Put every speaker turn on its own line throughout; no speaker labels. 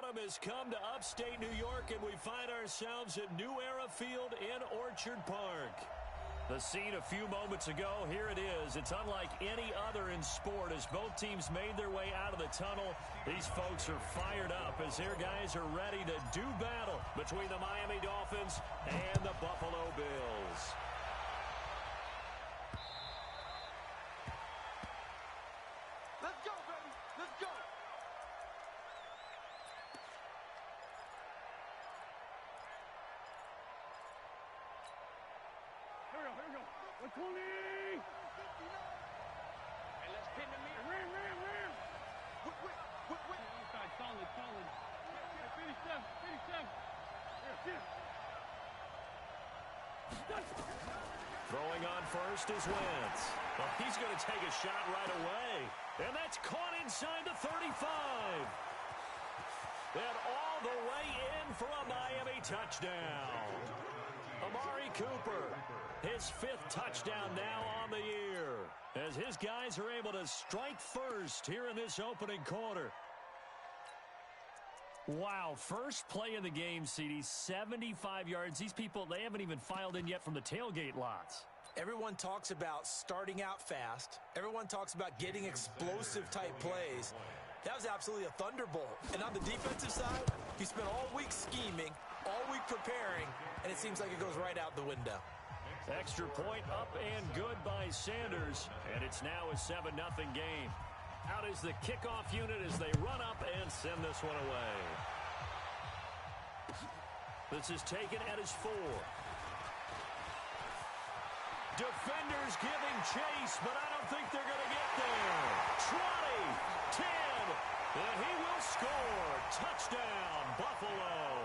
Autumn has come to upstate New York, and we find ourselves at New Era Field in Orchard Park. The scene a few moments ago, here it is. It's unlike any other in sport as both teams made their way out of the tunnel. These folks are fired up as their guys are ready to do battle between the Miami Dolphins and the Buffalo Bills.
Let's go, baby. Let's go.
Here we go. Let's go, Lee.
And let's pin the mirror.
Ram.
Wait.
Inside, solid. Finish them. Here.
Throwing on first is Wentz. Well, he's going to take a shot right away. And that's caught inside the 35. And all the way in for a Miami touchdown. Amari Cooper, his 5th touchdown now on the year, as his guys are able to strike first here in this opening quarter. Wow, first play of the game, CD, 75 yards. These people, they haven't even filed in yet from the tailgate lots.
Everyone talks about starting out fast. Everyone talks about getting explosive-type plays. That was absolutely a thunderbolt. And on the defensive side, you spent all week scheming, all week preparing, and it seems like it goes right out the window.
Extra point up and good by Sanders, and it's now a 7-0 game. Out is the kickoff unit as they run up and send this one away. This is taken at his 4. Defenders giving chase, but I don't think they're going to get there. 20, 10, and he will score. Touchdown, Buffalo.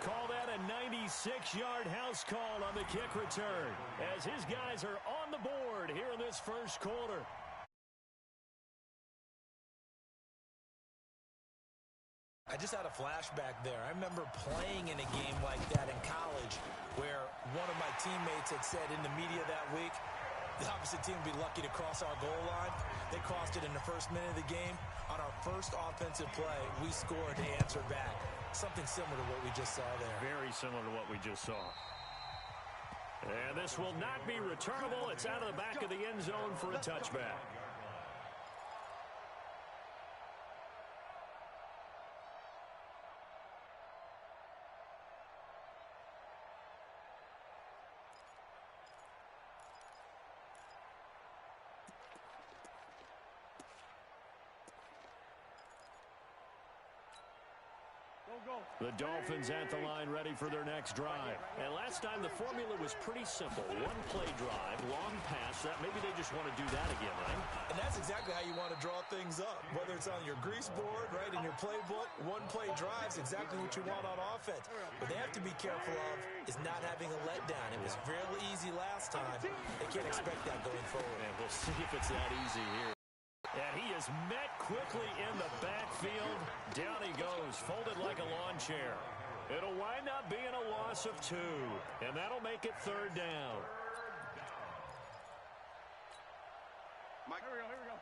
Call that a 96-yard house call on the kick return as his guys are on the board here in this first quarter.
I just had a flashback there. I remember playing in a game like that in college where one of my teammates had said in the media that week, the opposite team would be lucky to cross our goal line. They crossed it in the first minute of the game. On our first offensive play, we scored to answer back. Something similar to what we just saw there.
Very similar to what we just saw. And this will not be returnable. It's out of the back of the end zone for a touchback. The Dolphins at the line ready for their next drive. And last time the formula was pretty simple. One play drive, long pass. That maybe they just want to do that again, right?
And that's exactly how you want to draw things up. Whether it's on your grease board, right, in your playbook, one play drive's exactly what you want on offense. What they have to be careful of is not having a letdown. It was fairly easy last time. They can't expect that going forward.
And we'll see if it's that easy here. And he is met quickly in the backfield. Down he goes, folded like a lawn chair. It'll wind up being a loss of 2, and that'll make it 3rd down.
Mike. Here we go.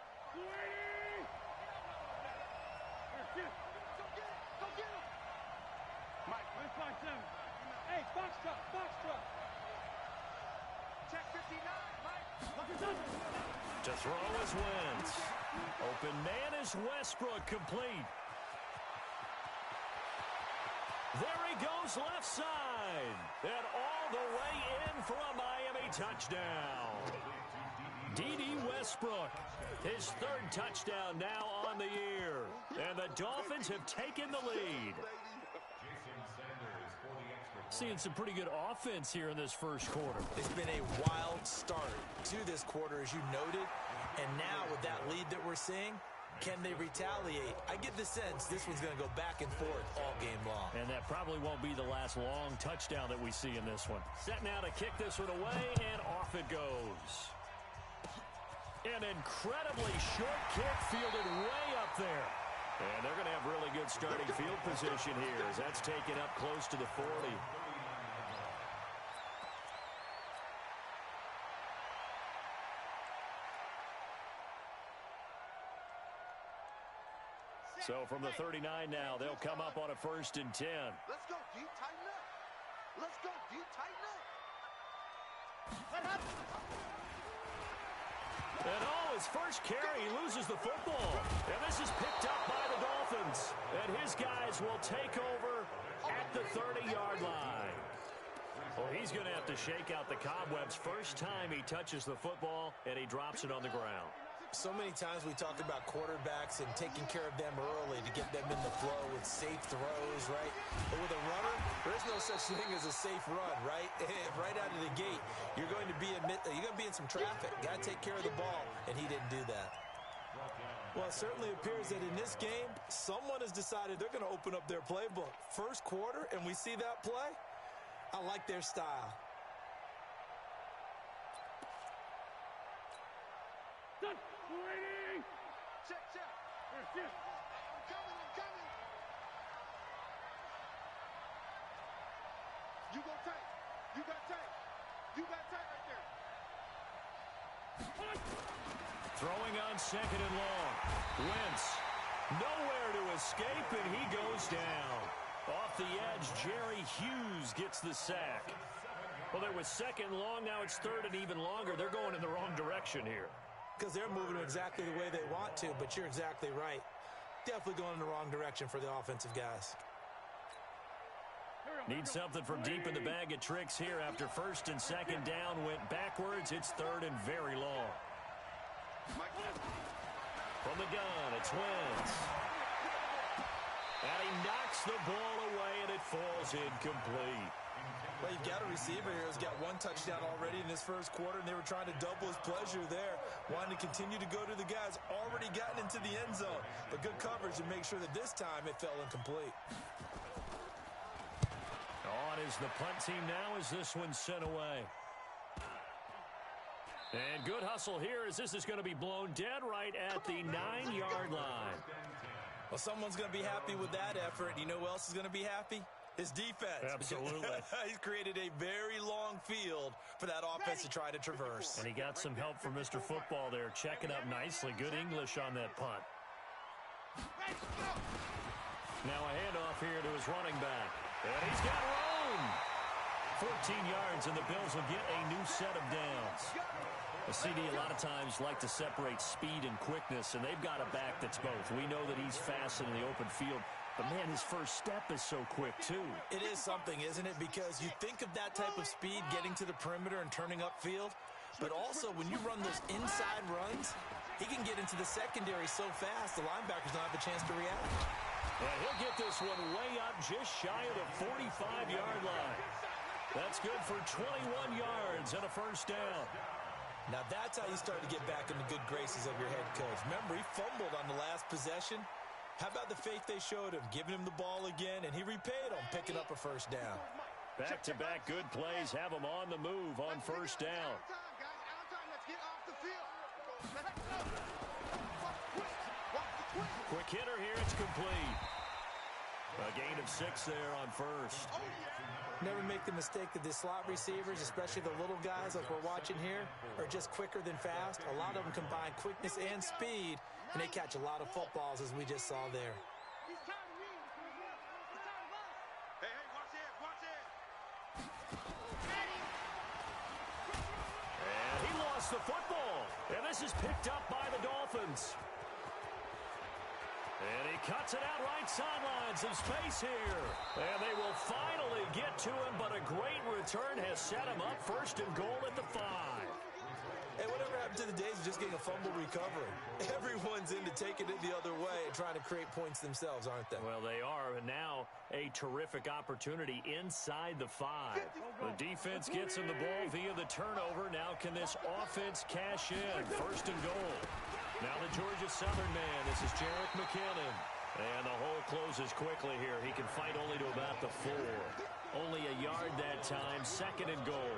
Here, get it. Go get him. Mike, let's find 7. Hey, box truck.
Check 59, Mike.
Look at something.
To throw is Wentz. Open man is Westbrook, complete. There he goes left side. And all the way in for a Miami touchdown. D.D. Westbrook, his 3rd touchdown now on the year. And the Dolphins have taken the lead. Seeing some pretty good offense here in this first quarter.
It's been a wild start to this quarter, as you noted. And now with that lead that we're seeing, can they retaliate? I get the sense this one's going to go back and forth all game long.
And that probably won't be the last long touchdown that we see in this one. Set now to kick this one away, and off it goes. An incredibly short kick fielded way up there. And they're going to have really good starting field position here as that's taken up close to the 40. So from the 39 now, they'll come up on a 1st and 10.
Let's go, D. Tighten up. Let's go, D. Tighten up.
And his first carry, he loses the football. And this is picked up by the Dolphins. And his guys will take over at the 30-yard line. Well, he's going to have to shake out the cobwebs first time he touches the football, and he drops it on the ground.
So many times we talk about quarterbacks and taking care of them early to get them in the flow with safe throws, right? But with a runner, there is no such thing as a safe run, right? Right out of the gate, you're going to be in some traffic. Got to take care of the ball, and he didn't do that. Well, it certainly appears that in this game, someone has decided they're going to open up their playbook. First quarter, and we see that play. I like their style.
Done. Waiting.
Check.
I'm coming.
You go tight. You got tight right there.
Throwing on 2nd and long. Wentz nowhere to escape, and he goes down. Off the edge, Jerry Hughes gets the sack. Well, there was 2nd and long. Now it's 3rd and even longer. They're going in the wrong direction here.
Because they're moving exactly the way they want to, but you're exactly right. Definitely going in the wrong direction for the offensive guys.
Need something from deep in the bag of tricks here after 1st and 2nd down went backwards. It's 3rd and very long. From the gun, it's Wentz. And he knocks the ball away, and it falls incomplete.
Well, you've got a receiver here who's got 1 touchdown already in this first quarter, and they were trying to double his pleasure there, wanting to continue to go to the guys already gotten into the end zone. But good coverage to make sure that this time it fell incomplete.
On is the punt team now as this one's sent away. And good hustle here as this is going to be blown dead right at the 9-yard line.
Well, someone's going to be happy with that effort. You know who else is going to be happy? His defense.
Absolutely.
He's created a very long field for that offense to try to traverse.
And he got some help from Mr. Football there, checking up nicely. Good English on that punt. Now a handoff here to his running back. And he's got room. 14 yards, and the Bills will get a new set of downs. The CD a lot of times like to separate speed and quickness, and they've got a back that's both. We know that he's fast in the open field, but, man, his first step is so quick, too.
It is something, isn't it? Because you think of that type of speed getting to the perimeter and turning upfield, but also when you run those inside runs, he can get into the secondary so fast the linebackers don't have a chance to react.
And he'll get this one way up just shy of the 45-yard line. That's good for 21 yards and a first down.
Now that's how you start to get back in the good graces of your head coach. Remember, he fumbled on the last possession. How about the faith they showed him, giving him the ball again, and he repaid them, picking up a first down.
Back-to-back good plays have him on the move on first down.
Let's get off the field.
Quick hitter here, it's complete. A gain of 6 there on first.
Never make the mistake that the slot receivers, especially the little guys like we're watching here, are just quicker than fast. A lot of them combine quickness and speed, and they catch a lot of footballs, as we just saw there.
Hey, watch it.
And he lost the football. And this is picked up by the Dolphins. And he cuts it out right sideline. Some space here. And they will finally get to him, but a great return has set him up first and goal at the 5.
Hey, whatever happened to the days of just getting a fumble recovery? Everyone's into taking it the other way and trying to create points themselves, aren't they?
Well, they are. And now a terrific opportunity inside the 5. The defense gets him the ball via the turnover. Now can this offense cash in? First and goal. Now the Georgia Southern man. This is Jerick McKinnon. And the hole closes quickly here. He can fight only to about the 4. Only a yard that time. Second and goal.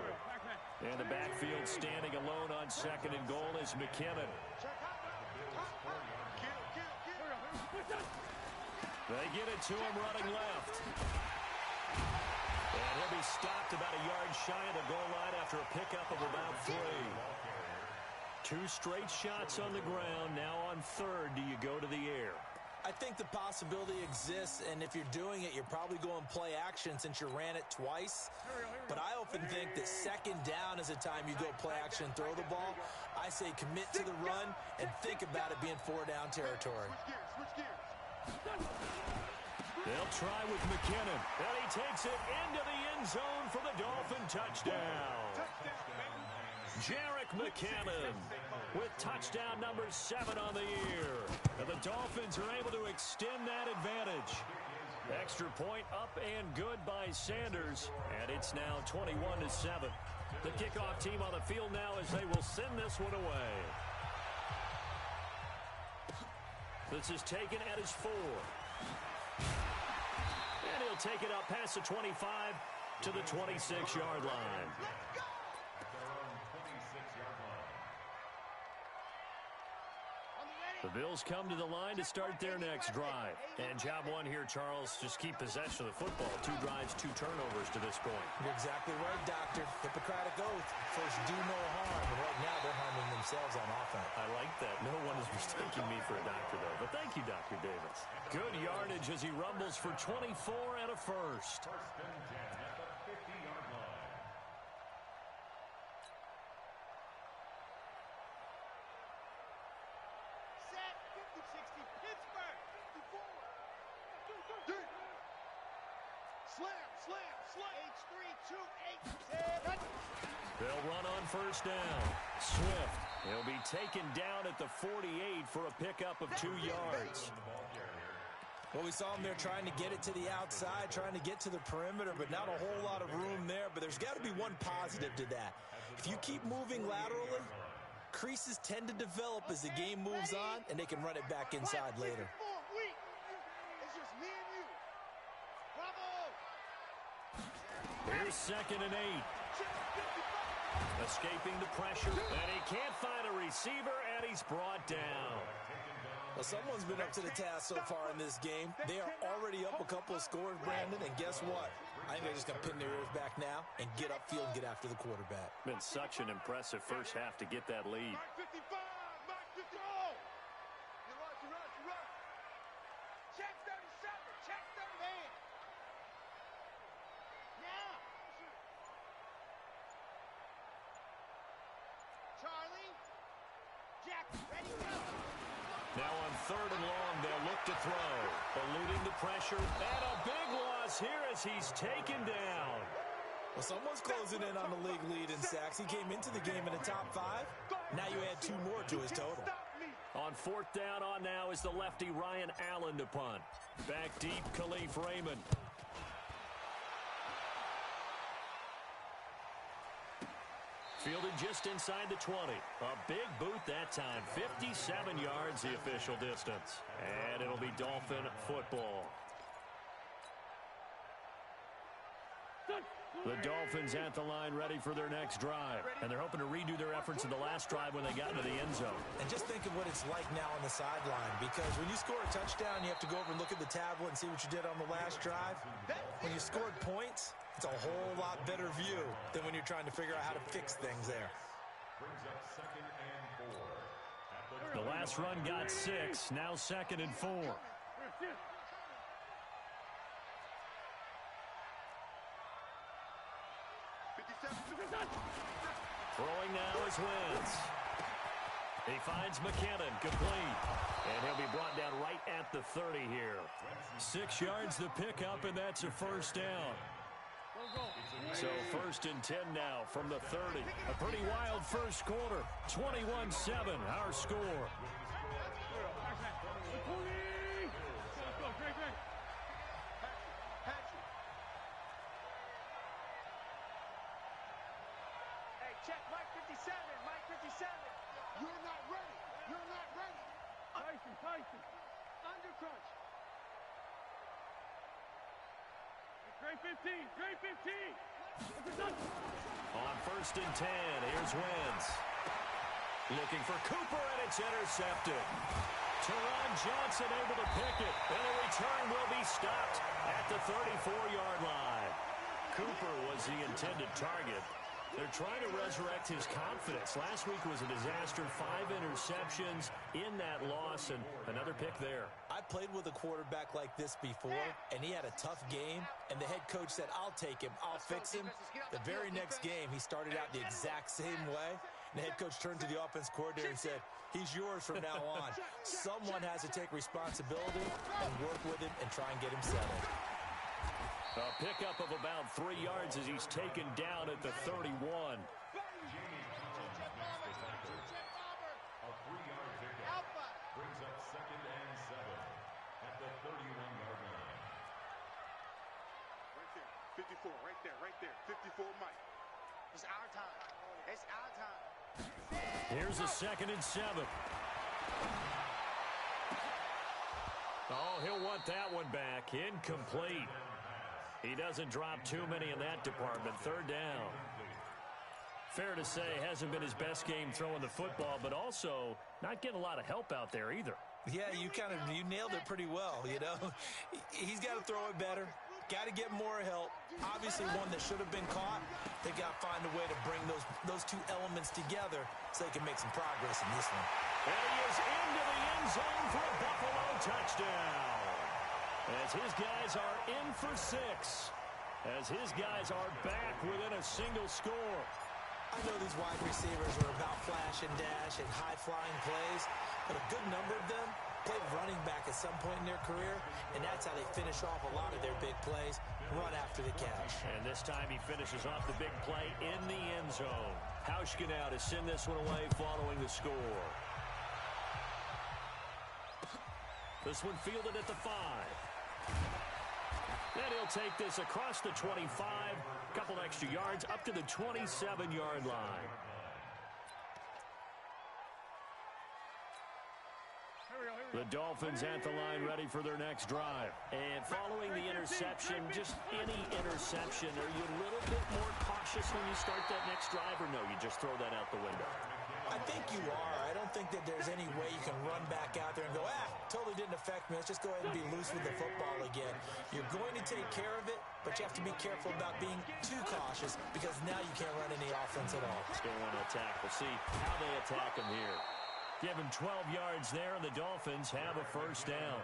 And the backfield standing alone on second and goal is McKinnon. They get it to him running left. And he'll be stopped about a yard shy of the goal line after a pickup of about 3. 2 straight shots on the ground. Now on third, do you go to the air?
I think the possibility exists, and if you're doing it, you're probably going play action since you ran it twice. But I often think that second down is a time you go play action and throw the ball. I say commit to the run and think about it being 4-down territory.
They'll try with McKinnon, and he takes it into the end zone for the Dolphin touchdown. Jerick McKinnon with touchdown number 7 on the year. And the Dolphins are able to extend that advantage. Extra point up and good by Sanders, and it's now 21-7. The kickoff team on the field now as they will send this one away. This is taken at his 4. And he'll take it up past the 25 to the 26-yard line. The Bills come to the line to start their next drive. And job one here, Charles, just keep possession of the football. 2 drives, 2 turnovers to this point.
You're exactly right, Doctor. Hippocratic oath. First, do no harm. And right now, they're harming themselves on offense.
I like that. No one is mistaking me for a doctor, though. But thank you, Dr. Davis. Good yardage as he rumbles for 24 and a first. They'll run on first down. Swift. He'll be taken down at the 48 for a pickup of 2 yards.
Well, we saw him there trying to get it to the outside, trying to get to the perimeter, but not a whole lot of room there. But there's got to be one positive to that. If you keep moving laterally, creases tend to develop as the game moves on, and they can run it back inside later.
Here's 2nd and 8. Escaping the pressure, and he can't find a receiver, and he's brought down.
Well, someone's been up to the task so far in this game. They are already up a couple of scores, Brandon, and guess what? I think they're just going to pin their ears back now and get upfield and get after the quarterback.
Been such an impressive first half to get that lead.
Check 37, check 38. Now. Charlie. Jack, ready, go.
Now on 3rd and long, they'll look to throw. Eluding the pressure, and a big loss here as he's taken down.
Well, someone's closing in on the league lead in sacks. He came into the game in the top 5. Now you add 2 more to his total.
On 4th down on now is the lefty Ryan Allen to punt. Back deep, Khalif Raymond. Fielded just inside the 20. A big boot that time. 57 yards the official distance. And it'll be Dolphin football. The Dolphins at the line ready for their next drive. And they're hoping to redo their efforts in the last drive when they got into the end zone.
And just think of what it's like now on the sideline. Because when you score a touchdown, you have to go over and look at the tablet and see what you did on the last drive. When you scored points, it's a whole lot better view than when you're trying to figure out how to fix things there.
The last run got 6. Now 2nd and 4. Throwing now is Wentz. He finds McKinnon, complete. And he'll be brought down right at the 30 here. 6 yards the pickup, and that's a first down. So 1st and 10 now from the 30. A pretty wild first quarter. 21-7, our score.
Check, Mike 57, Mike 57. You're not ready. You're not ready. Tyson. Under crunch. Great 15.
On 1st and 10, here's Wentz. Looking for Cooper, and it's intercepted. Teron Johnson able to pick it, and the return will be stopped at the 34-yard line. Cooper was the intended target. They're trying to resurrect his confidence. Last week was a disaster. 5 interceptions in that loss, and another pick there.
I played with a quarterback like this before, and he had a tough game, and the head coach said, I'll take him, I'll fix him. The very next game, he started out the exact same way, and the head coach turned to the offense coordinator and said, he's yours from now on. Someone has to take responsibility and work with him and try and get him settled.
A pickup of about 3 yards as he's taken down at the 31.
Brings up 2nd and 7 at the 31-yard line.
Right there, 54, right there, 54, Mike.
It's our time. It's our time.
Here's a 2nd and 7. Oh, he'll want that one back. Incomplete. He doesn't drop too many in that department. 3rd down. Fair to say, hasn't been his best game throwing the football, but also not getting a lot of help out there either.
Yeah, you nailed it pretty well, you know. He's got to throw it better. Got to get more help. Obviously, one that should have been caught. They got to find a way to bring those two elements together so they can make some progress in this one.
And he is into the end zone for a Buffalo touchdown. As his guys are in for 6. As his guys are back within a single score.
I know these wide receivers are about flash and dash and high-flying plays, but a good number of them played running back at some point in their career, and that's how they finish off a lot of their big plays, run after the catch.
And this time he finishes off the big play in the end zone. Hauschka now to send this one away following the score. This one fielded at the 5. Then he'll take this across the 25, couple extra yards up to the 27-yard line. The Dolphins at the line ready for their next drive. And following the interception, just any interception, are you a little bit more cautious when you start that next drive, or no, you just throw that out the window?
I think you are. I don't think that there's any way you can run back out there and go, totally didn't affect me. Let's just go ahead and be loose with the football again. You're going to take care of it, but you have to be careful about being too cautious because now you can't run any offense at all.
Still want to attack. We'll see how they attack him here. Give him 12 yards there, and the Dolphins have a 1st down.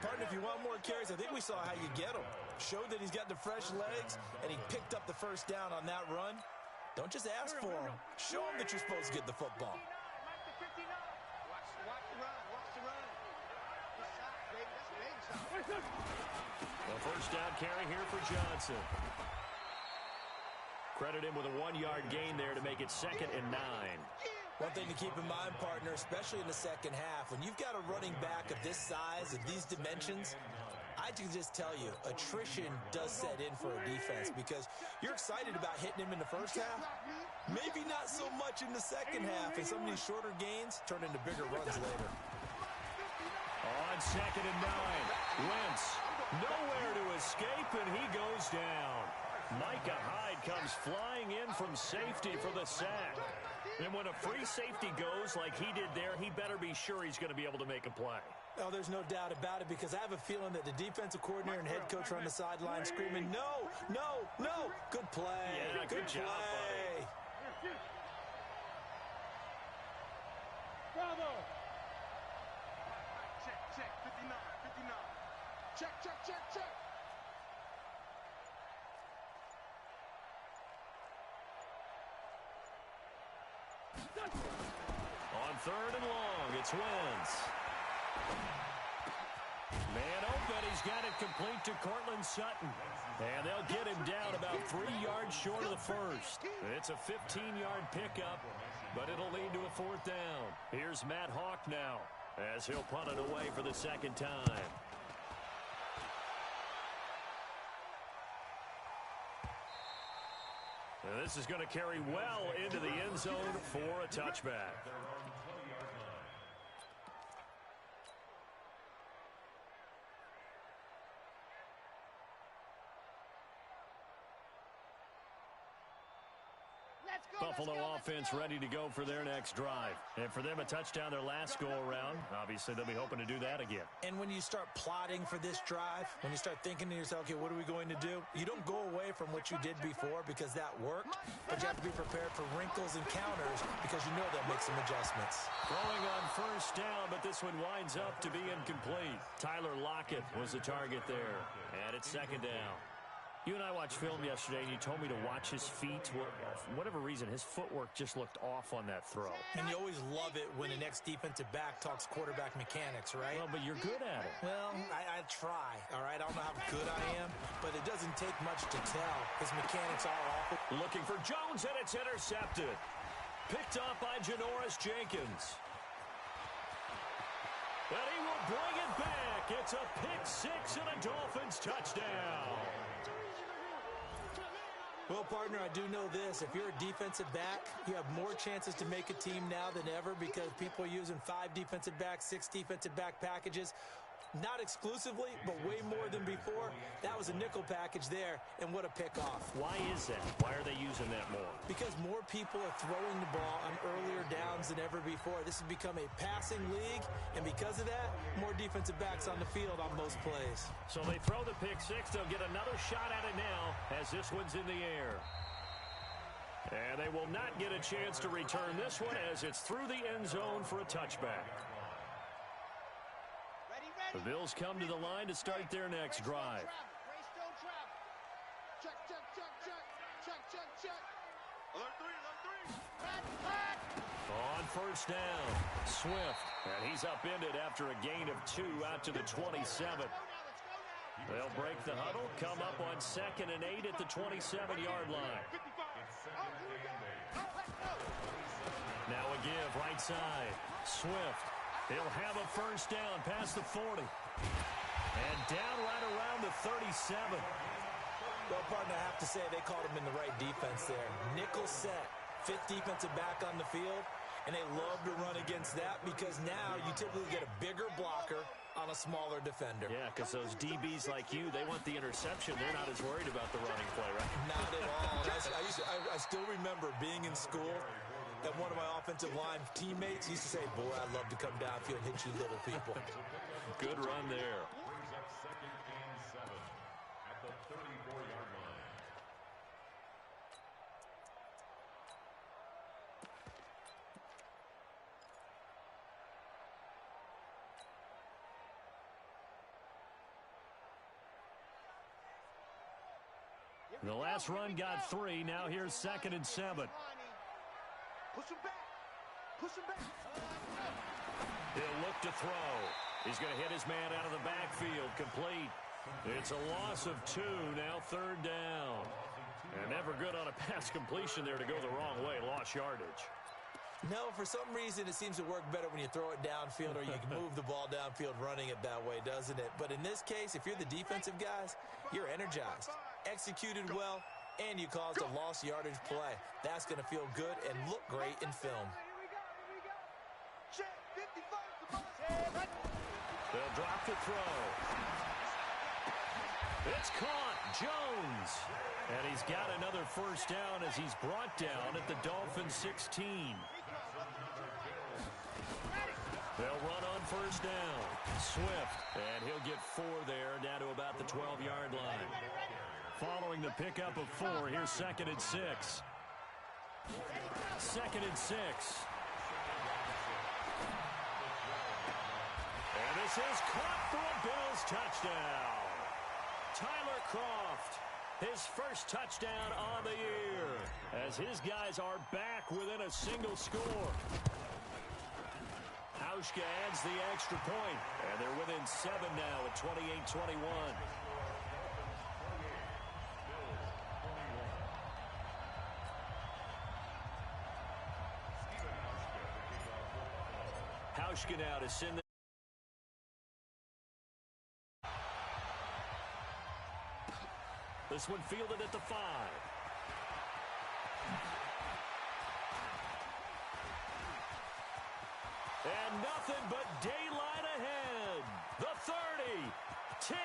Partner, if you want more carries, I think we saw how you get him. Showed that he's got the fresh legs, and he picked up the 1st down on that run. Don't just ask for him. Show him that you're supposed to get the football.
Watch the run. Watch the run. Good shot, baby. That's a baby shot.
The 1st down carry here for Johnson. Credit him with a 1-yard gain there to make it 2nd and 9.
One thing to keep in mind, partner, especially in the second half, when you've got a running back of this size, of these dimensions, I can just tell you, attrition does set in for a defense because you're excited about hitting him in the first half. Maybe not so much in the second half, and some of these shorter gains turn into bigger runs later.
On 2nd and 9, Wentz nowhere to escape, and he goes down. Micah Hyde comes flying in from safety for the sack. And when a free safety goes like he did there, he better be sure he's going to be able to make a play.
Oh, there's no doubt about it because I have a feeling that the defensive coordinator and head coach are on the sideline screaming, no, no, no. Good play.
Yeah, good job, buddy.
Bravo.
Check, 59. Check.
On 3rd and long, it's Wentz. Man open, he's got it complete to Cortland Sutton. And they'll get him down about 3 yards short of the 1st. It's a 15-yard pickup, but it'll lead to a 4th down. Here's Matt Hawk now, as he'll punt it away for the 2nd time. And this is going to carry well into the end zone for a touchback. Buffalo offense ready to go for their next drive. And for them, a touchdown their last go-around. Obviously, they'll be hoping to do that again.
And when you start plotting for this drive, when you start thinking to yourself, okay, what are we going to do? You don't go away from what you did before because that worked, but you have to be prepared for wrinkles and counters because you know they'll make some adjustments.
Throwing on first down, but this one winds up to be incomplete. Tyler Lockett was the target there, and it's second down. You and I watched film yesterday, and you told me to watch his feet. For whatever reason, his footwork just looked off on that throw.
And you always love it when the next defensive back talks quarterback mechanics, right?
Well, but you're good at it.
Well, I try, all right? I don't know how good I am, but it doesn't take much to tell. His mechanics are awful.
Looking for Jones, and it's intercepted. Picked up by Janoris Jenkins. And he will bring it back. It's a pick six and a Dolphins touchdown.
Well, partner, I do know this. If you're a defensive back, you have more chances to make a team now than ever because people are using 5 defensive backs, 6 defensive back packages. Not exclusively, but way more than before. That was a nickel package there, and what a pickoff.
Why is that? Why are they using that more?
Because more people are throwing the ball on earlier downs than ever before. This has become a passing league, and because of that, more defensive backs on the field on most plays.
So they throw the pick six. They'll get another shot at it now as this one's in the air. And they will not get a chance to return this one as it's through the end zone for a touchback. The Bills come to the line to start their next drive.
Check, check, check, check. Check, check, check. Alert three.
On first down, Swift. And he's upended after a gain of 2 out to the 27. They'll break the huddle, come up on 2nd and 8 at the 27-yard line. Now a give, right side. Swift. He'll have a first down past the 40. And down right around the 37.
Well, partner, I have to say they called him in the right defense there. Nickel set, 5th defensive back on the field, and they love to run against that because now you typically get a bigger blocker on a smaller defender.
Yeah, because those DBs like you, they want the interception. They're not as worried about the running play, right?
Not at all. I still remember being in school, and one of my offensive line teammates used to say, boy, I'd love to come downfield and hit you little people.
Good run there.
Brings up 2nd and 7 at the 34-yard line.
The last run got 3. Now here's 2nd and 7.
Push him back. Push him back.
He'll look to throw. He's going to hit his man out of the backfield. Complete. It's a loss of 2. Now 3rd down. And never good on a pass completion there to go the wrong way. Lost yardage.
No, for some reason it seems to work better when you throw it downfield or you can move the ball downfield running it that way, doesn't it? But in this case, if you're the defensive guys, you're energized, executed well, and you caused a lost yardage play. That's going to feel good and look great in film.
Check, 55.
They'll drop the throw. It's caught. Jones. And he's got another first down as he's brought down at the Dolphins 16. They'll run on first down. Swift. And he'll get 4 there, down to about the 12-yard line. Following the pickup of 4, here's 2nd and 6. 2nd and 6. And this is caught for a Bills touchdown. Tyler Kroft, his first touchdown on the year, as his guys are back within a single score. Hauschka adds the extra point, and they're within 7 now at 28-21. Hauschka now to send the this one fielded at the 5. And nothing but daylight ahead. The 30, 10,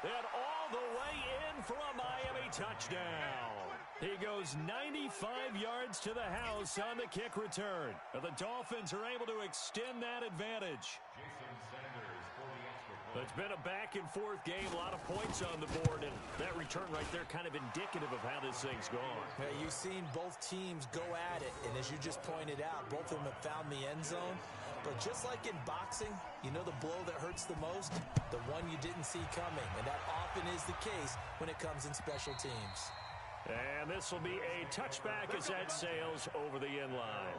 and all the way in for a Miami touchdown. He goes 95 yards to the house on the kick return. The Dolphins are able to extend that advantage.
Jason Sanders for the extra point.
It's been a back-and-forth game, a lot of points on the board, and that return right there kind of indicative of how this thing's gone.
Yeah, you've seen both teams go at it, and as you just pointed out, both of them have found the end zone. But just like in boxing, you know the blow that hurts the most? The one you didn't see coming, and that often is the case when it comes in special teams.
And this will be a touchback as that sails over the end line.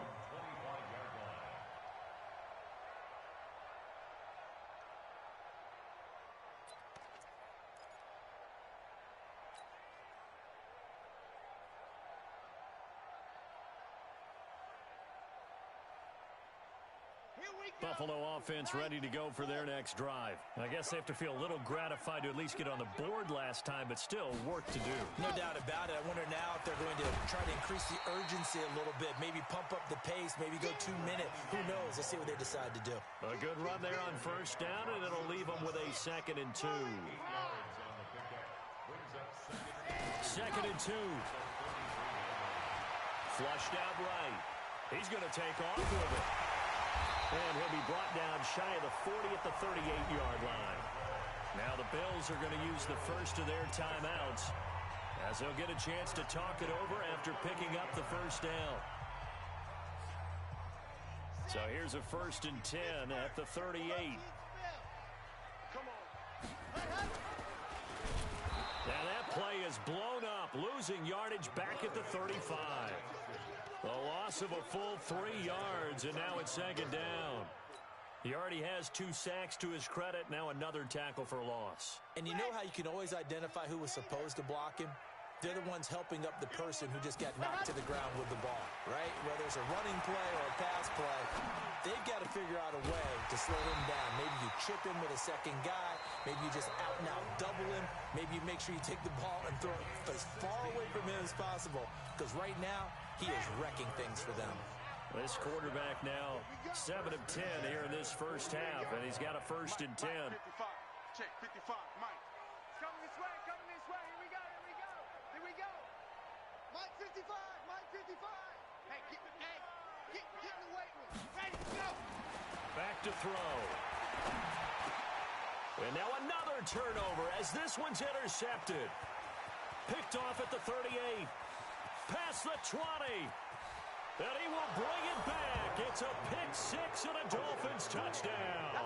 Buffalo offense ready to go for their next drive. I guess they have to feel a little gratified to at least get on the board last time, but still work to do.
No doubt about it. I wonder now if they're going to try to increase the urgency a little bit, maybe pump up the pace, maybe go 2 minute. Who knows? Let's see what they decide to do.
A good run there on first down, and it'll leave them with a 2nd and 2. Second and 2. Flushed out right. He's going to take off with it. And he'll be brought down shy of the 40 at the 38-yard line. Now the Bills are going to use the first of their timeouts as they'll get a chance to talk it over after picking up the first down. So here's a 1st and 10 at the 38.
Come on.
Now that play is blown up, losing yardage back at the 35. A loss of a full 3 yards, and now it's 2nd down. He already has 2 sacks to his credit, now another tackle for loss.
And you know how you can always identify who was supposed to block him? They're the ones helping up the person who just got knocked to the ground with the ball, right? Whether it's a running play or a pass play, they've got to figure out a way to slow him down. Maybe you chip him with a second guy. Maybe you just out and out double him. Maybe you make sure you take the ball and throw it as far away from him as possible. Because right now, he is wrecking things for them.
This quarterback now 7 of 10 here in this first half, and he's got a 1st and 10.
55. Check 55. Mike.
Coming this way, coming this way. Here we go, here we go. Here we go.
Mike 55. Mike 55. Hey, get in the weight room. Ready to go.
Back to throw. And now another turnover as this one's intercepted. Picked off at the 38. Past the 20. And he will bring it back. It's a pick-6 and a Dolphins touchdown.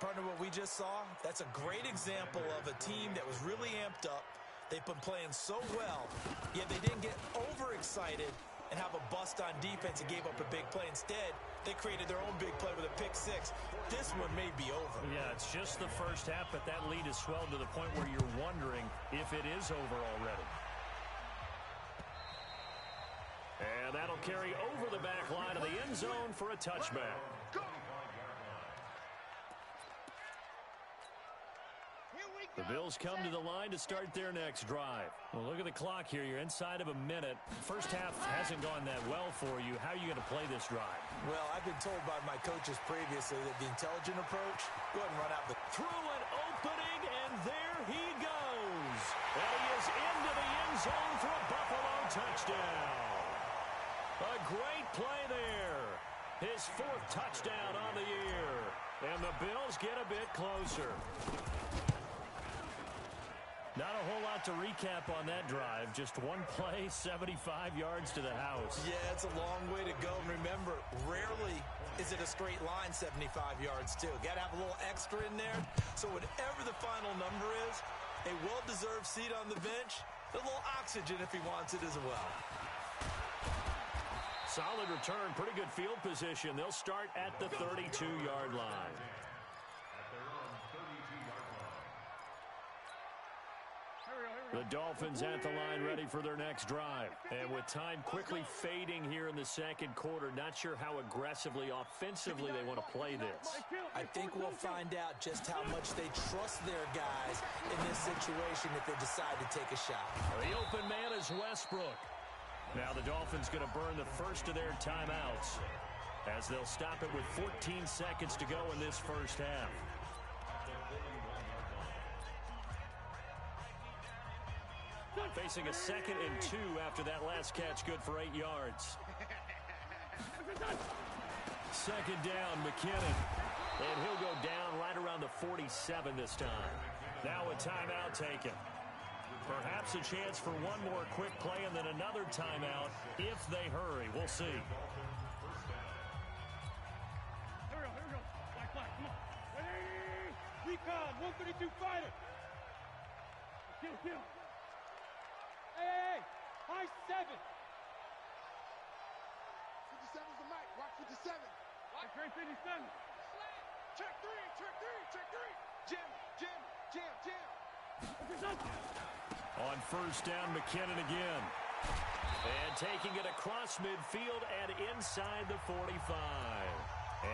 Partner, what we just saw, that's a great example of a team that was really amped up. They've been playing so well, yet they didn't get overexcited and have a bust on defense and gave up a big play. Instead, they created their own big play with a pick-6. This one may be over.
Yeah, it's just the first half, but that lead has swelled to the point where you're wondering if it is over already. And that'll carry over the back line of the end zone for a touchback. The Bills come to the line to start their next drive. Well, look at the clock here. You're inside of a minute. First half hasn't gone that well for you. How are you going to play this drive?
Well, I've been told by my coaches previously that the intelligent approach, go ahead and run out the...
Through an opening, and there he goes. And he is into the end zone for a Buffalo touchdown. A great play there. His 4th touchdown on the year. And the Bills get a bit closer. Not a whole lot to recap on that drive. Just one play, 75 yards to the house.
Yeah, it's a long way to go. And remember, rarely is it a straight line 75 yards, too. Got to have a little extra in there. So whatever the final number is, a well-deserved seat on the bench, a little oxygen if he wants it as well.
Solid return, pretty good field position. They'll start at the 32-yard line. The Dolphins at the line ready for their next drive. And with time quickly fading here in the second quarter, not sure how aggressively, offensively they want to play this.
I think we'll find out just how much they trust their guys in this situation if they decide to take a shot.
The open man is Westbrook. Now the Dolphins going to burn the first of their timeouts as they'll stop it with 14 seconds to go in this first half. facing a 2nd and 2 after that last catch, good for 8 yards. 2nd down, McKinnon. And he'll go down right around the 47 this time. Now a timeout taken. Perhaps a chance for one more quick play and then another timeout if they hurry. We'll see.
Here we go. Black, come on. Ready? Recon, 132 fighter. Kill. Hey, high 7.
57's the mic. Watch 57.
Watch 57.
Check 3. Jim.
On 1st down, McKinnon again. And taking it across midfield and inside the 45.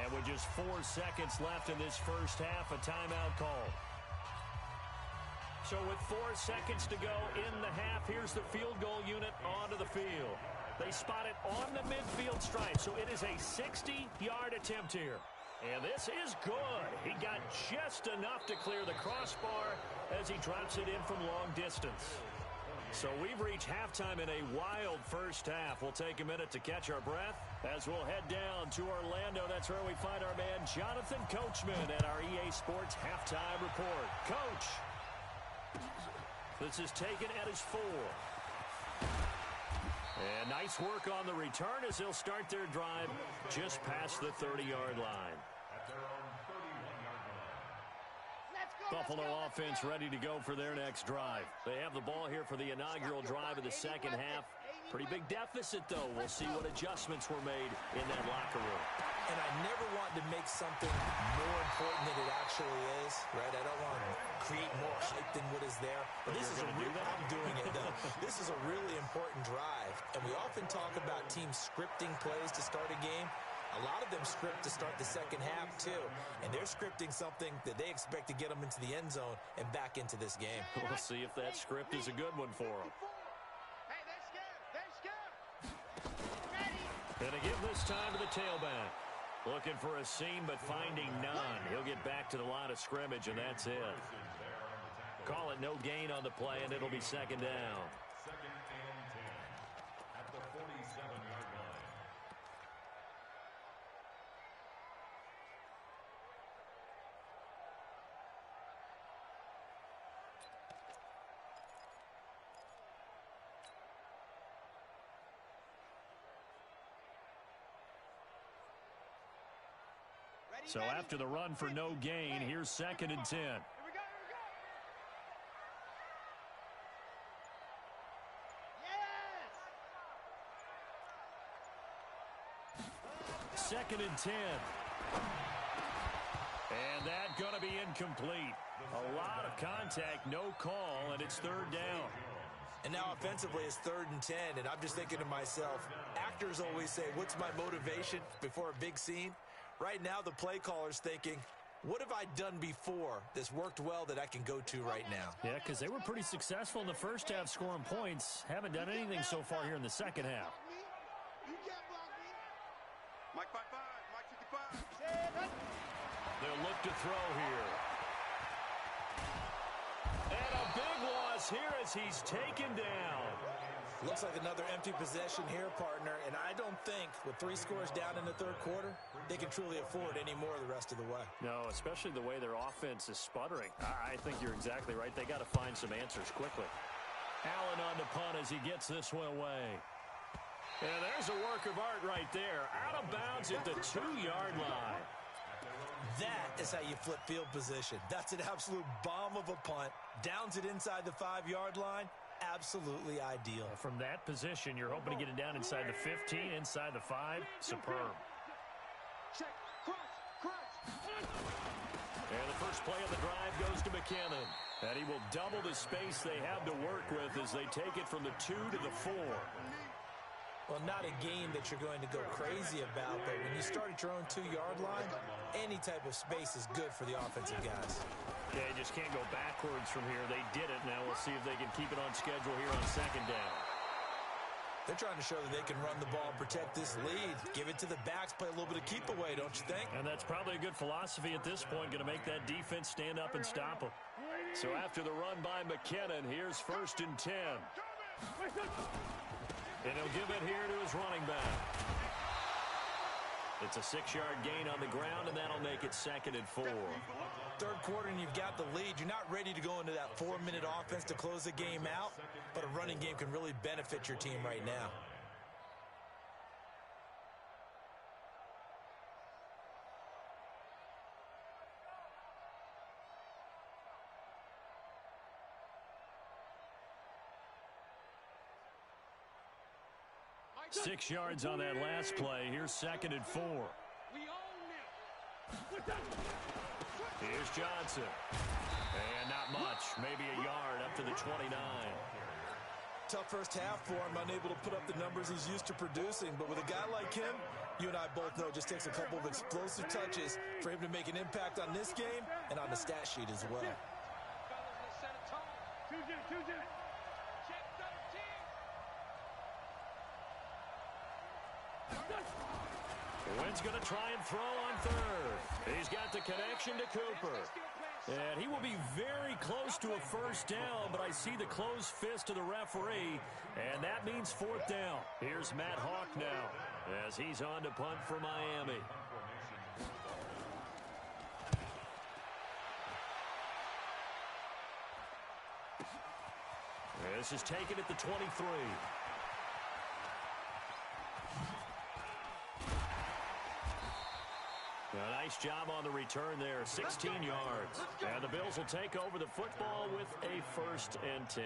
And with just 4 seconds left in this first half, a timeout call. So with 4 seconds to go in the half, here's the field goal unit onto the field. They spot it on the midfield stripe, so it is a 60-yard attempt here. And this is good. He got just enough to clear the crossbar as he drops it in from long distance. So we've reached halftime in a wild first half. We'll take a minute to catch our breath as we'll head down to Orlando. That's where we find our man Jonathan Coachman at our EA Sports Halftime Report. Coach, this is taken at his 4. And nice work on the return as they'll start their drive just past the 30-yard line. Buffalo offense ready to go for their next drive. They have the ball here for the inaugural drive of the second half. Pretty big deficit, though. We'll see what adjustments were made in that locker room.
And I never want to make something more important than it actually is, right? I don't want to create more hype than what is there. But this is I'm doing it, though. This is a really important drive. And we often talk about teams scripting plays to start a game. A lot of them script to start the second half, too. And they're scripting something that they expect to get them into the end zone and back into this game.
We'll see if that script is a good one for them.
Hey, they're scared.
And a give this time to the tailback. Looking for a seam, but finding none. He'll get back to the line of scrimmage, and that's it. Call it no gain on the play, and it'll be 2nd down.
2nd and 10 at the 47-yard line.
So after the run for no gain, here's 2nd and 10.
Here we go. Yes!
2nd and 10. And that going to be incomplete. A lot of contact, no call, and it's 3rd down.
And now offensively it's 3rd and 10, and I'm just thinking to myself, actors always say, what's my motivation before a big scene? Right now the play caller's thinking, what have I done before that's worked well that I can go to right now?
Yeah, because they were pretty successful in the first half scoring points. Haven't done anything so far here in the second half.
You can't block me.
Mike 55, Mike 55.
They'll look to throw here. And a big loss here as he's taken down.
Looks like another empty possession here, partner, and I don't think with 3 scores down in the 3rd quarter, they can truly afford any more the rest of the way.
No, especially the way their offense is sputtering. I think you're exactly right. They got to find some answers quickly. Allen on the punt as he gets this one away. And there's a work of art right there. Out of bounds at the 2-yard line.
That is how you flip field position. That's an absolute bomb of a punt. Downs it inside the 5-yard line. Absolutely ideal.
From that position, you're hoping to get it down inside the 15, inside the 5. Superb.
Check. Crunch.
And the first play of the drive goes to McKinnon. And he will double the space they have to work with as they take it from the 2 to the 4.
Well, not a game that you're going to go crazy about, but when you start at your own 2-yard line, any type of space is good for the offensive guys.
Yeah, you just can't go backwards from here. They did it. Now we'll see if they can keep it on schedule here on 2nd down.
They're trying to show that they can run the ball, protect this lead, give it to the backs, play a little bit of keep away, don't you think?
And that's probably a good philosophy at this point, going to make that defense stand up and stop them. So after the run by McKinnon, here's 1st and 10. And he'll give it here to his running back. It's a 6-yard gain on the ground, and that'll make it 2nd and 4.
Third quarter, and you've got the lead. You're not ready to go into that 4-minute offense to close the game out, but a running game can really benefit your team right now.
Six yards on that last play. Here's 2nd and 4. Here's Johnson. And not much. Maybe a yard up to the 29.
Tough first half for him, unable to put up the numbers he's used to producing. But with a guy like him, you and I both know it just takes a couple of explosive touches for him to make an impact on this game and on the stat sheet as well.
Wynn's going to try and throw on third. He's got the connection to Cooper. And he will be very close to a first down, but I see the closed fist of the referee, and that means 4th down. Here's Matt Hawk now as he's on to punt for Miami. This is taken at the 23. A nice job on the return there, 16 yards. And the Bills will take over the football with a 1st and 10.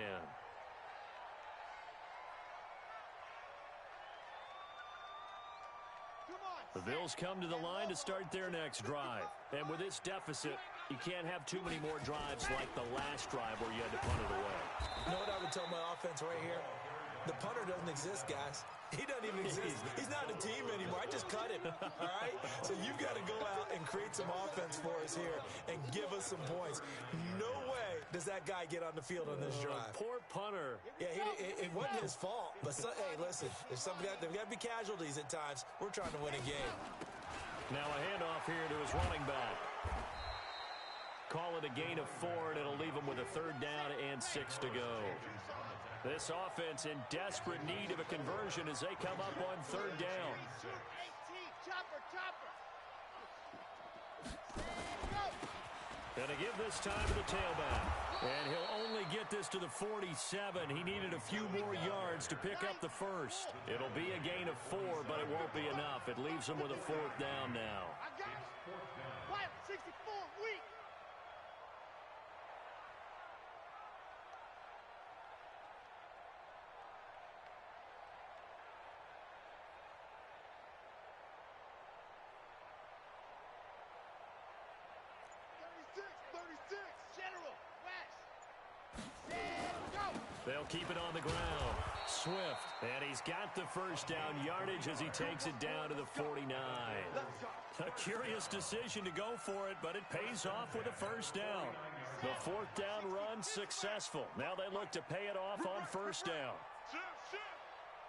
The Bills come to the line to start their next drive. And with this deficit, you can't have too many more drives like the last drive where you had to punt it away.
You know what I would tell my offense right here? The punter doesn't exist, guys. He doesn't even exist. He's not a team anymore. I just cut him, all right? So you've got to go out and create some offense for us here and give us some points. No way does that guy get on the field on this drive.
Poor punter.
Yeah, it wasn't his fault. But, hey, listen, there's got to be casualties at times. We're trying to win a game.
Now a handoff here to his running back. Call it a gain of 4, and it'll leave him with a 3rd down and 6 to go. This offense in desperate need of a conversion as they come up on 3rd down. And to give this time to the tailback. And he'll only get this to the 47. He needed a few more yards to pick up the first. It'll be a gain of 4, but it won't be enough. It leaves him with a 4th down now.
I got it. Wild 64 weak.
They'll keep it on the ground. Swift, and he's got the first down yardage as he takes it down to the 49. A curious decision to go for it, but it pays off with a first down. The 4th down run successful. Now they look to pay it off on 1st down.
Check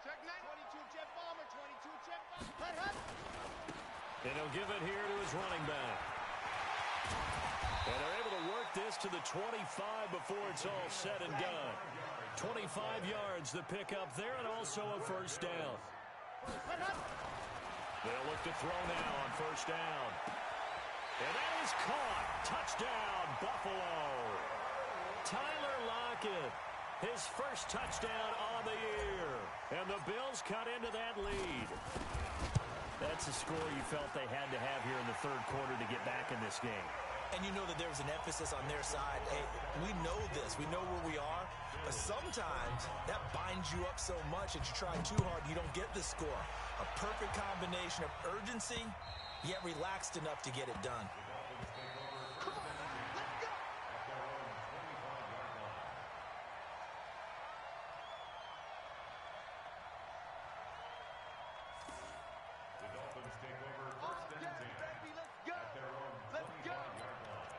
22 jet bomber, 22 jet bomber.
And he'll give it here to his running back. And they're able to work this to the 25 before it's all said and done. 25 yards the pick up there, and also a first down. They'll look to throw now on 1st down. And that is caught. Touchdown, Buffalo. Tyler Lockett, his first touchdown on the year. And the Bills cut into that lead. That's a score you felt they had to have here in the 3rd quarter to get back in this game.
And you know that there was an emphasis on their side. Hey, we know this. We know where we are. But sometimes that binds you up so much that you try too hard, you don't get the score. A perfect combination of urgency, yet relaxed enough to get it done.
The Dolphins take over 1st and 10 at their own 25-yard line.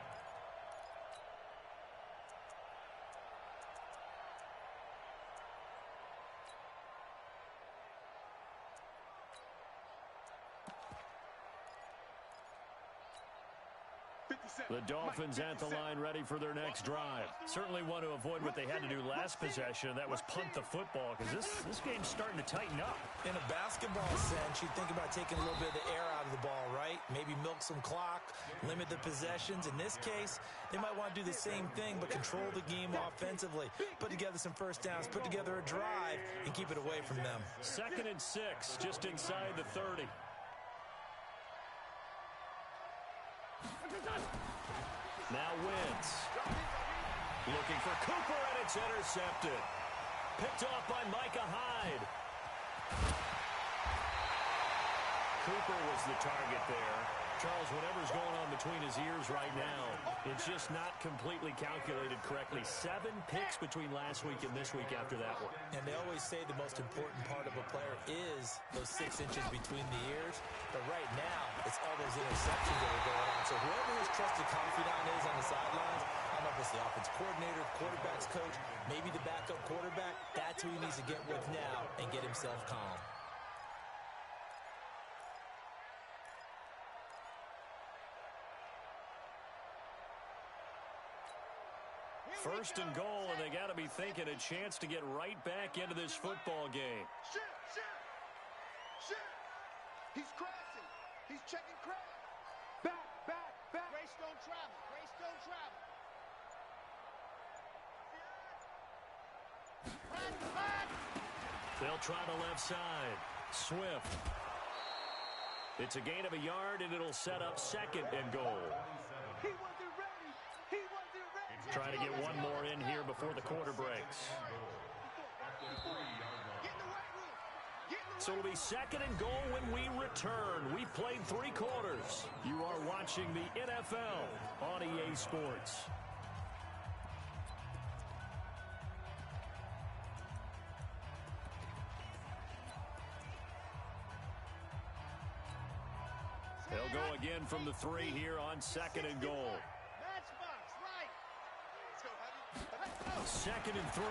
The Dolphins at the line ready for their next drive. Certainly want to avoid what they had to do last possession. That was punt the football because this game's starting to tighten up.
In a basketball sense, you think about taking a little bit of the air out of the ball, right? Maybe milk some clock, limit the possessions. In this case, they might want to do the same thing but control the game offensively. Put together some first downs, put together a drive, and keep it away from them.
2nd and 6, just inside the 30. Now Wentz. Looking for Cooper, and it's intercepted. Picked off by Micah Hyde. Cooper was the target there. Charles, whatever's going on between his ears right now, it's just not completely calculated correctly. 7 picks between last week and this week after that one.
And they always say the most important part of a player is those 6 inches between the ears. But right now, it's all those interceptions that are going on. So whoever his trusted confidant is on the sidelines, I don't know if it's the offense coordinator, the quarterback's coach, maybe the backup quarterback, that's who he needs to get with now and get himself calm.
First and goal, and they got to be thinking a chance to get right back into this football game.
Shit. He's crashing. He's checking crash.
Back.
Grace don't travel. Run.
They'll try the left side. Swift. It's a gain of a yard, and it'll set up 2nd and goal.
He wasn't ready.
Trying to get one more in here before the quarter breaks. So it'll be 2nd and goal when we return. We've played 3 quarters. You are watching the NFL on EA Sports. They'll go again from the 3 here on 2nd and goal. 2nd and 3.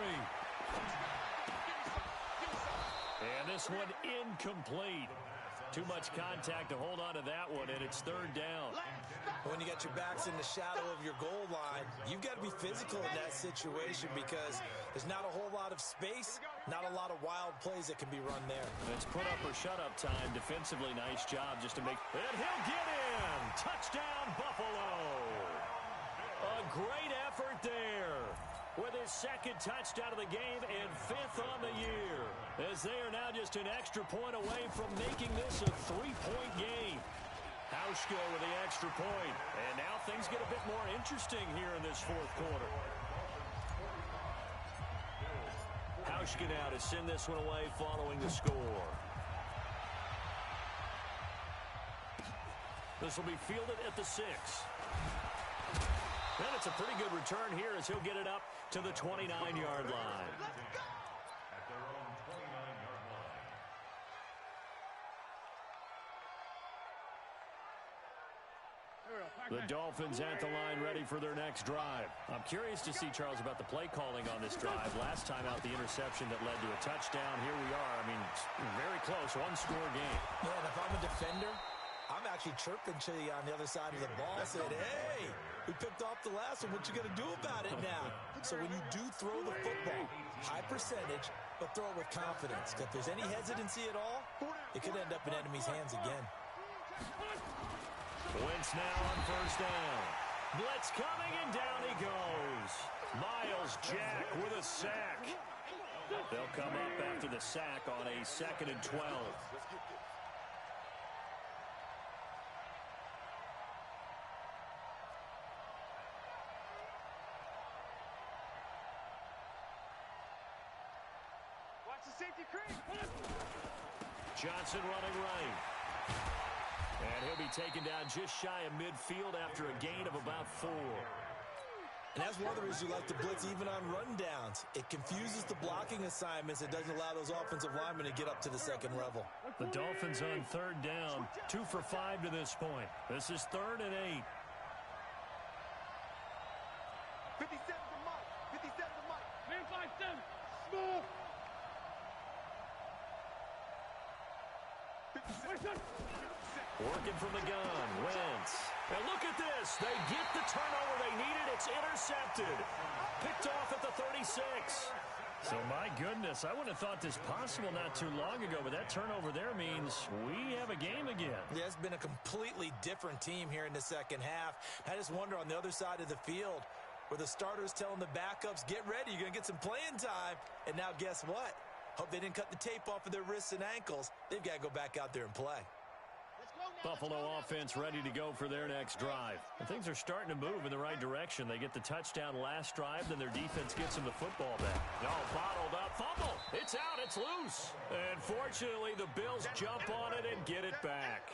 And this one incomplete. Too much contact to hold on to that one, and it's 3rd down.
When you got your backs in the shadow of your goal line, you've got to be physical in that situation because there's not a whole lot of space, not a lot of wild plays that can be run there.
It's put up or shut up time. Defensively, nice job just to make... And he'll get in! Touchdown, Buffalo! A great effort there with his 2nd touchdown of the game and 5th on the year, as they are now just an extra point away from making this a 3-point game. Hauschka with the extra point, and now things get a bit more interesting here in this 4th quarter. Hauschka now to send this one away following the score. This will be fielded at the 6. And it's a pretty good return here as he'll get it up to the 29-yard line.
At their own 29-yard line.
The Dolphins at the line ready for their next drive. I'm curious to see, Charles, about the play calling on this drive. Last time out, the interception that led to a touchdown. Here we are. I mean, very close, 1-score game.
Yeah, and if I'm a defender, I'm actually chirping to you on the other side of the ball, saying, hey, we picked off the last one. What you going to do about it now? So when you do throw the football, high percentage, but throw it with confidence. If there's any hesitancy at all, it could end up in enemy's hands again.
Wentz now on 1st down. Blitz coming, and down he goes. Myles Jack with a sack. They'll come up after the sack on a 2nd and 12. Johnson running right. And he'll be taken down just shy of midfield after a gain of about 4.
And that's one of the reasons you like to blitz even on rundowns. It confuses the blocking assignments. It doesn't allow those offensive linemen to get up to the 2nd level.
The Dolphins on 3rd down. 2 for 5 to this point. This is 3rd and 8.
57 to Mike. 57 to Mike. Man 5-7. Small.
Working from the gun, Wentz. And look at this. this. They get the turnover they needed. It's intercepted. Picked off at the 36. So, my goodness, I wouldn't have thought this possible not too long ago, but that turnover there means we have a game again.
Yeah, it's been a completely different team here in the second half. I just wonder on the other side of the field where the starters telling the backups, get ready, you're going to get some playing time. And now guess what? Hope they didn't cut the tape off of their wrists and ankles. They've got to go back out there and play.
Buffalo offense ready to go for their next drive. And things are starting to move in the right direction. They get the touchdown last drive, then their defense gets them the football back. Oh, bottled up. Fumble. It's out. It's loose. And fortunately, the Bills jump on it and get it back.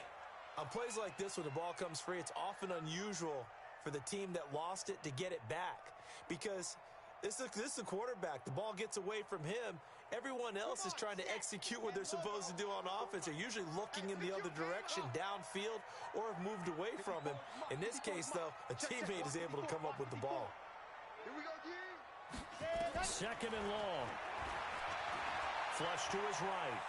On plays like this where the ball comes free, it's often unusual for the team that lost it to get it back. Because this is the quarterback. The ball gets away from him. Everyone else is trying to execute what they're supposed to do on offense. They're usually looking in the other direction, downfield, or have moved away from him. In this case, though, a teammate is able to come up with the ball.
Here we go, G.
Second and long. Flush to his right.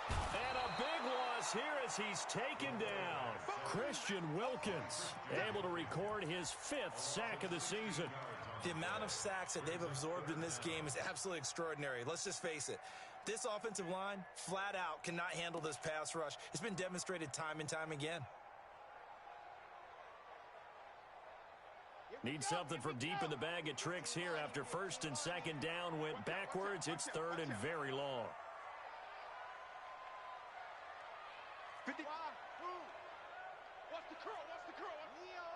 And a big loss here as he's taken down. Christian Wilkins able to record his 5th sack of the season.
The amount of sacks that they've absorbed in this game is absolutely extraordinary. Let's just face it. This offensive line, flat out, cannot handle this pass rush. It's been demonstrated time and time again.
Need something from deep in the bag of tricks here after first and second down went backwards. It's third and very long.
55. What's the curl? What's the curl? Neo.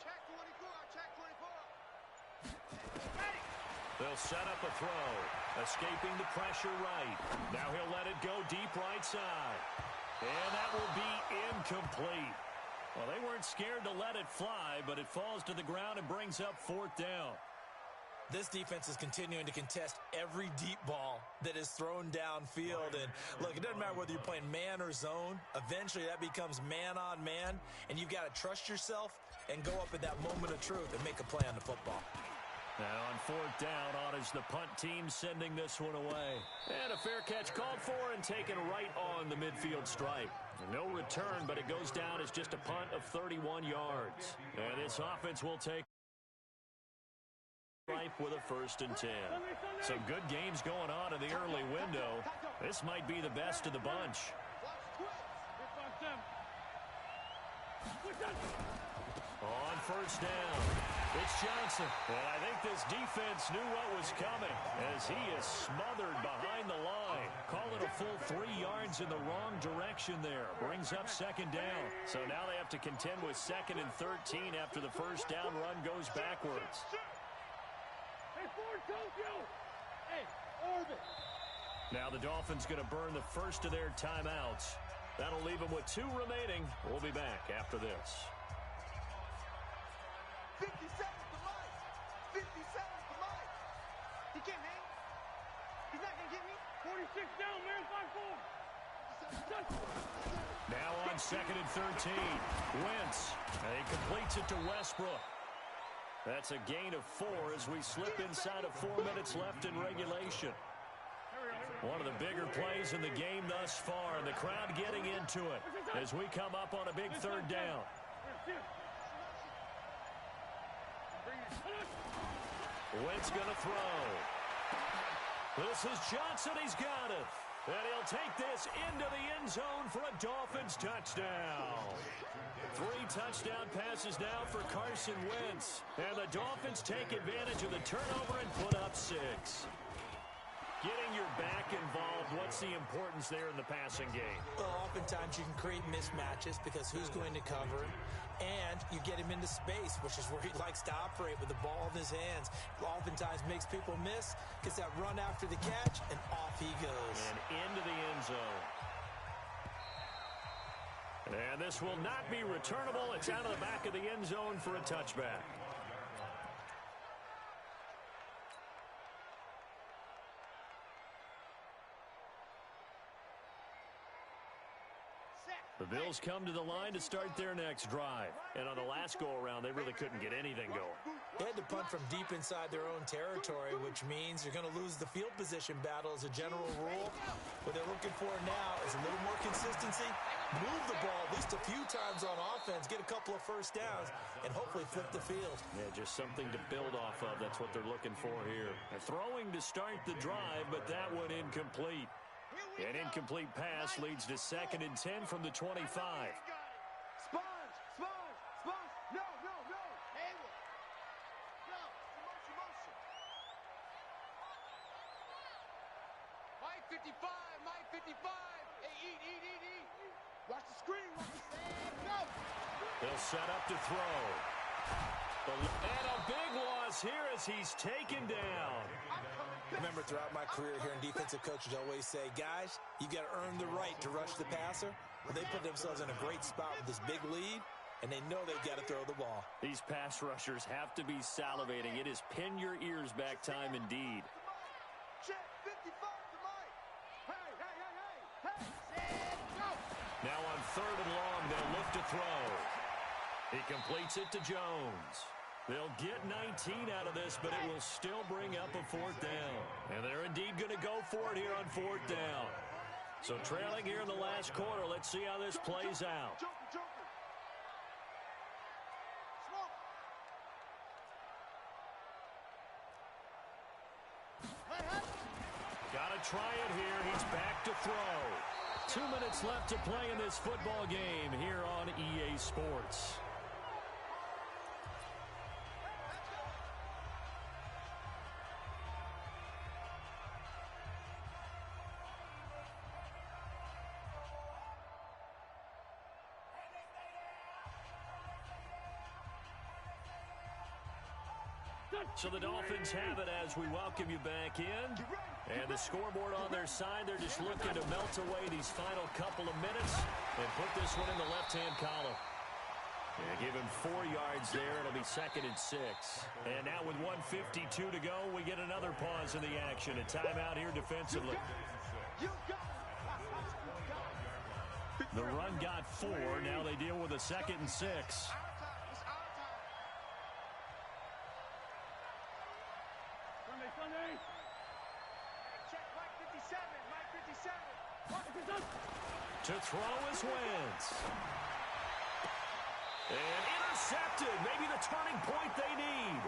Check 24. Check 24.
They'll set up a throw. Escaping the pressure right. Now he'll let it go deep right side. And that will be incomplete. Well, they weren't scared to let it fly, but it falls to the ground and brings up 4th down.
This defense is continuing to contest every deep ball that is thrown downfield. And, look, it doesn't matter whether you're playing man or zone. Eventually, that becomes man-on-man, and you've got to trust yourself and go up at that moment of truth and make a play on the football.
Now on 4th down, Otta's the punt team sending this one away. And a fair catch called for and taken right on the midfield stripe. No return, but it goes down as just a punt of 31 yards. And this offense will take with a 1st and 10. Some good games going on in the early window. This might be the best of the bunch. On 1st down, it's Johnson. And I think this defense knew what was coming as he is smothered behind the line. Call it a full 3 yards in the wrong direction there. Brings up 2nd down. So now they have to contend with 2nd and 13 after the 1st down run goes backwards. Now the Dolphins going to burn the first of their timeouts. That'll leave them with 2 remaining. We'll be back after this.
50 seconds to Mike. 50 seconds to Mike. He can't hang. He's not going to get me.
46 down, man. 5-4.
Now on 2nd and 13. Wentz. And he completes it to Westbrook. That's a gain of 4 as we slip inside of 4 minutes left in regulation. One of the bigger plays in the game thus far, and the crowd getting into it as we come up on a big 3rd down. Wentz going to throw. This is Johnson. He's got it. And he'll take this into the end zone for a Dolphins touchdown. 3 touchdown passes now for Carson Wentz. And the Dolphins take advantage of the turnover and put up 6. Getting your back involved, what's the importance there in the passing game?
Well, oftentimes you can create mismatches because who's going to cover him, and you get him into space, which is where he likes to operate with the ball in his hands. Oftentimes makes people miss, gets that run after the catch, and off he goes.
And into the end zone. And this will not be returnable. It's out of the back of the end zone for a touchback. The Bills come to the line to start their next drive. And on the last go-around, they really couldn't get anything going.
They had to punt from deep inside their own territory, which means you're going to lose the field position battle as a general rule. What they're looking for now is a little more consistency, move the ball at least a few times on offense, get a couple of first downs, and hopefully flip the field.
Yeah, just something to build off of. That's what they're looking for here. Throwing to start the drive, but that one incomplete. An incomplete pass leads to 2nd and 10 from the 25.
Sponge! No! Hayward! No! Motion! Mike 55! Hey, eat! Watch the screen! Go!
They'll set up to throw. And a big loss here as he's taken down.
Remember, throughout my career here in defensive coaches always say, guys, you got to earn the right to rush the passer. Well, they put themselves in a great spot with this big lead, and they know they've got to throw the ball.
These pass rushers have to be salivating. It is pin your ears back time indeed.
Check 55 to Mike. Hey. Set, go.
Now on 3rd and long, they'll look to throw. He completes it to Jones. They'll get 19 out of this, but it will still bring up a 4th down. And they're indeed going to go for it here on 4th down. So trailing here in the last quarter, let's see how this plays out.
Joker. Smoke.
Got to try it here. He's back to throw. 2 minutes left to play in this football game here on EA Sports. So the Dolphins have it as we welcome you back in. And the scoreboard on their side, they're just looking to melt away these final couple of minutes and put this one in the left-hand column. Yeah, give him 4 yards there. It'll be 2nd and 6. And now with 1:52 to go, we get another pause in the action. A timeout here defensively. The run got 4. Now they deal with a 2nd and 6.
Sunday. Check Mike 57.
To throw is Wentz. And intercepted. Maybe the turning point they need.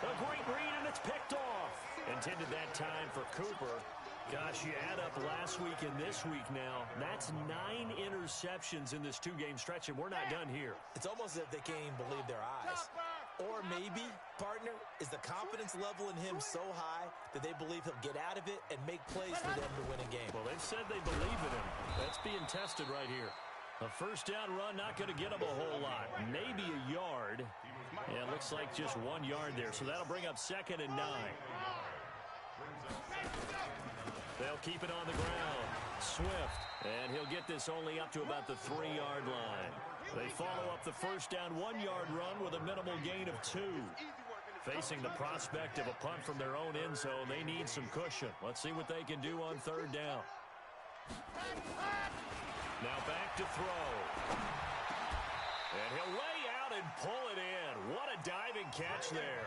A great read, and it's picked off. Intended that time for Cooper. Gosh, you add up last week and this week now. That's 9 interceptions in this 2-game stretch, and we're not done here.
It's almost as if they can't even believe their eyes. Or maybe, partner, is the confidence level in him so high that they believe he'll get out of it and make plays for them to win a game.
Well, they've said they believe in him. That's being tested right here. A 1st down run, not going to get him a whole lot. Maybe a yard. Yeah, it looks like just 1 yard there. So that'll bring up 2nd and 9. They'll keep it on the ground. Swift. And he'll get this only up to about the 3-yard line. They follow up the 1st down 1-yard run with a minimal gain of 2. Facing the prospect of a punt from their own end zone, they need some cushion. Let's see what they can do on 3rd down. Now back to throw. And he'll lay out and pull it in. What a diving catch there.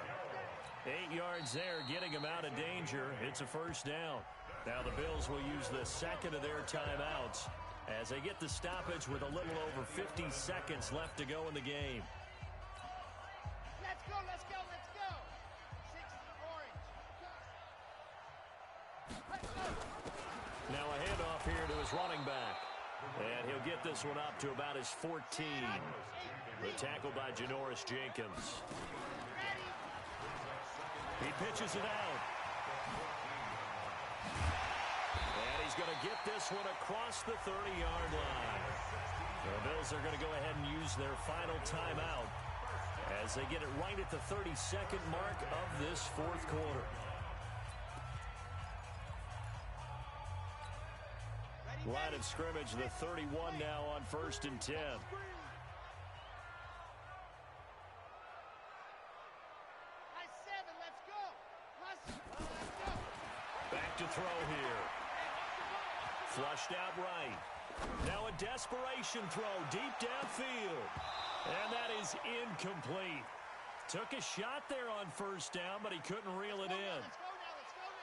8 yards there, getting him out of danger. It's a 1st down. Now the Bills will use the 2nd of their timeouts as they get the stoppage with a little over 50 seconds left to go in the game.
Let's go. 6 orange.
Now a handoff here to his running back. And he'll get this one up to about his 14. The tackle by Janoris Jenkins. He pitches it out. And he's going to get this one across the 30-yard line. The Bills are going to go ahead and use their final timeout as they get it right at the 32nd mark of this 4th quarter. Line of scrimmage, the 31 now on 1st and 10. Back to throw here. Flushed out right. Now a desperation throw deep downfield. And that is incomplete. Took a shot there on first down, but he couldn't reel it in.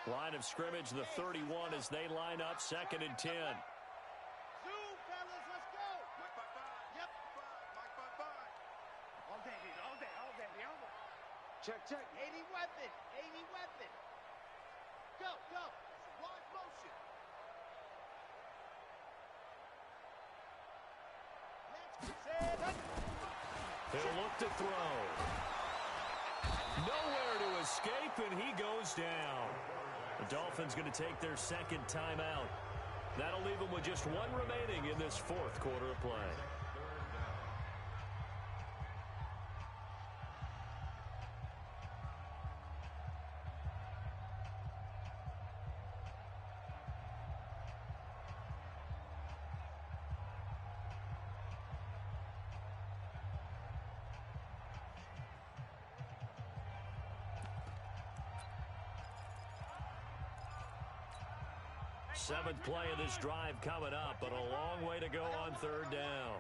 Line of scrimmage, the 31 as they line up, 2nd and 10.
Zoom, fellas, let's go. Mike 5-5. Yep. Mike 5-5. All day, all day, all day, all day. Check. 80 weapon. 80 weapon. Go. Large motion.
He'll look to throw. Nowhere to escape, and he goes down. The Dolphins going to take their 2nd timeout. That'll leave them with just 1 remaining in this 4th quarter of play. Seventh play of this drive coming up, but a long way to go on 3rd down.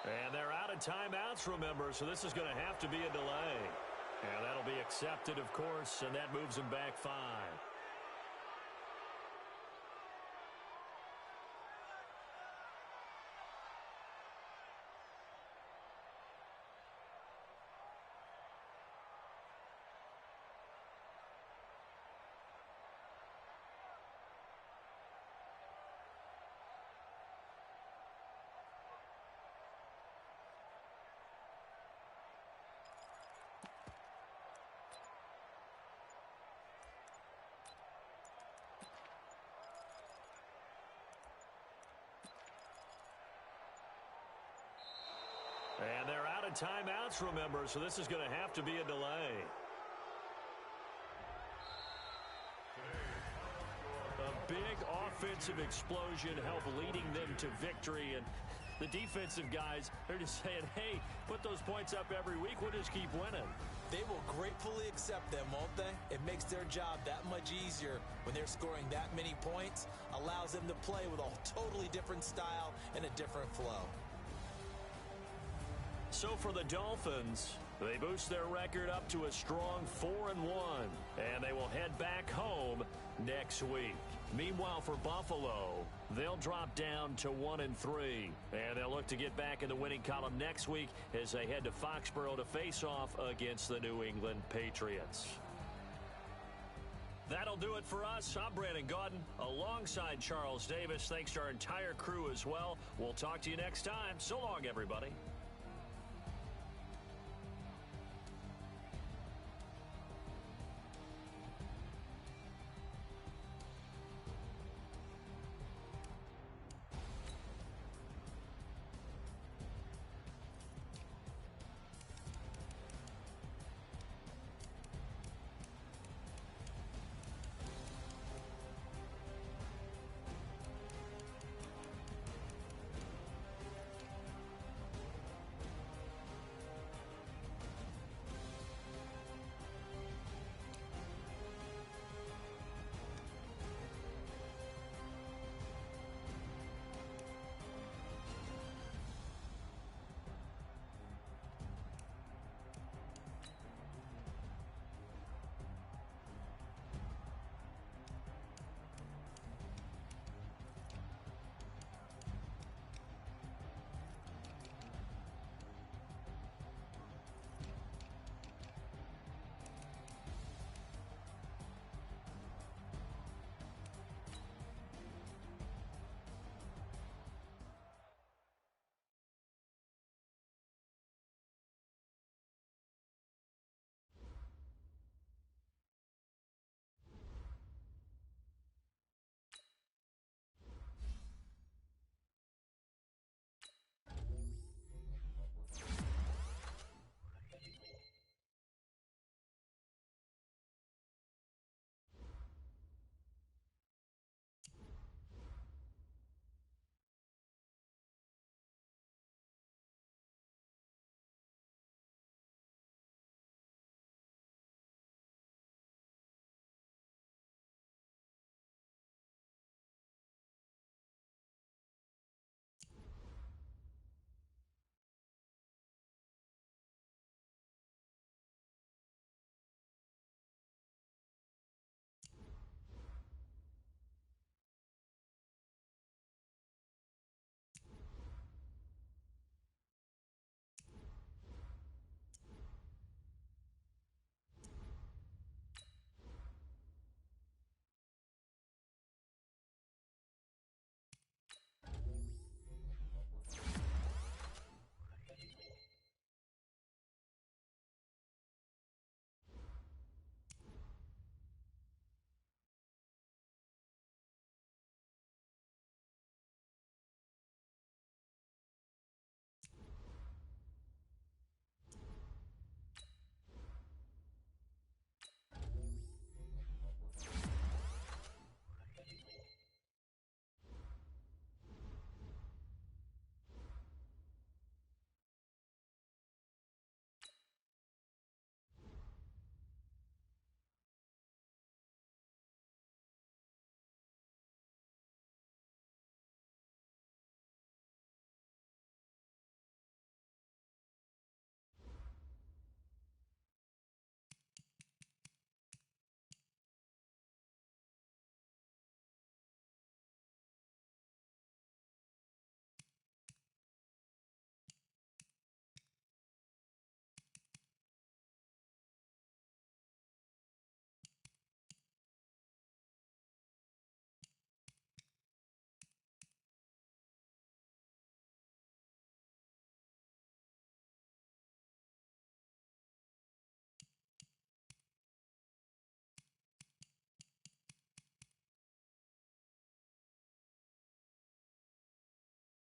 And they're out of timeouts, remember, so this is going to have to be a delay. And that'll be accepted, of course, and that moves them back 5. And they're out of timeouts, remember, so this is going to have to be a delay. A big offensive explosion helped leading them to victory, and the defensive guys, they're just saying, hey, put those points up every week, we'll just keep winning.
They will gratefully accept them, won't they? It makes their job that much easier when they're scoring that many points, allows them to play with a totally different style and a different flow.
So for the Dolphins, they boost their record up to a strong 4-1, and they will head back home next week. Meanwhile, for Buffalo, they'll drop down to 1-3, and they'll look to get back in the winning column next week as they head to Foxborough to face off against the New England Patriots. That'll do it for us. I'm Brandon Gaudin alongside Charles Davis. Thanks to our entire crew as well. We'll talk to you next time. So long, everybody.